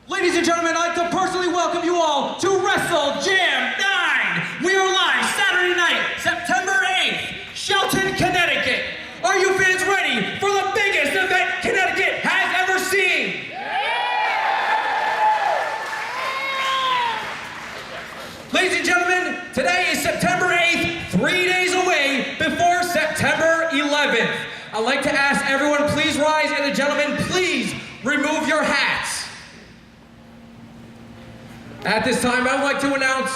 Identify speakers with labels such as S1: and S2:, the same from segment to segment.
S1: Ladies and gentlemen, I'd like to personally welcome you all to Wrestle Jam 9. We are live Saturday night, September 8th, Shelton, Connecticut. Are you fans ready for the biggest event Connecticut has ever seen? Ladies and gentlemen, today is September 8th, 3 days away before September 11th. I'd like to ask everyone, please rise, and the gentlemen, please remove your hats. At this time, I would like to announce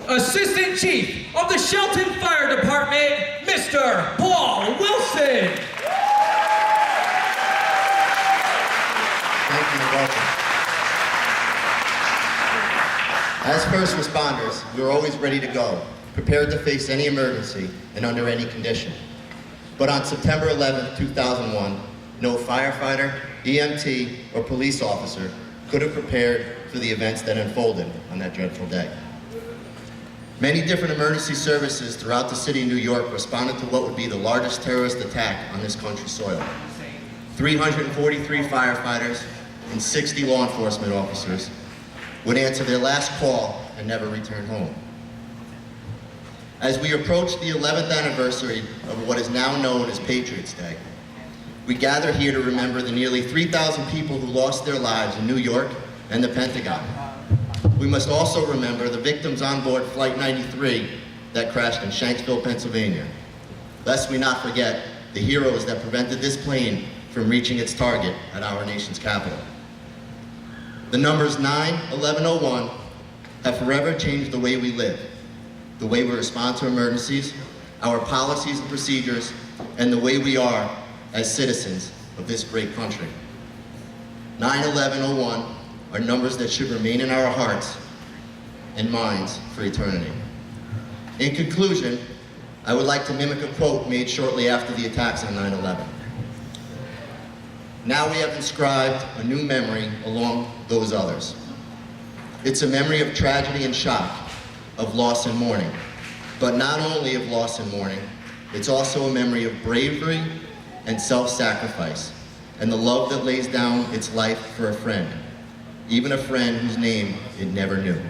S1: Assistant Chief of the Shelton Fire Department, Mr. Paul Wilson.
S2: Thank you and welcome. As first responders, we're always ready to go, prepared to face any emergency and under any condition. But on September 11, 2001, no firefighter, EMT, or police officer could have prepared for the events that unfolded on that dreadful day. Many different emergency services throughout the city of New York responded to what would be the largest terrorist attack on this country's soil. 343 firefighters and 60 law enforcement officers would answer their last call and never return home. As we approach the 11th anniversary of what is now known as Patriots Day, we gather here to remember the nearly 3,000 people who lost their lives in New York and the Pentagon. We must also remember the victims on board Flight 93 that crashed in Shanksville, Pennsylvania. Lest we not forget the heroes that prevented this plane from reaching its target at our nation's capital. The numbers 9/11/01 have forever changed the way we live, the way we respond to emergencies, our policies and procedures, and the way we are as citizens of this great country. 9/11/01 are numbers that should remain in our hearts and minds for eternity. In conclusion, I would like to mimic a quote made shortly after the attacks on 9/11. Now we have inscribed a new memory along those others. It's a memory of tragedy and shock, of loss and mourning. But not only of loss and mourning, it's also a memory of bravery and self-sacrifice, and the love that lays down its life for a friend, even a friend whose name it never knew.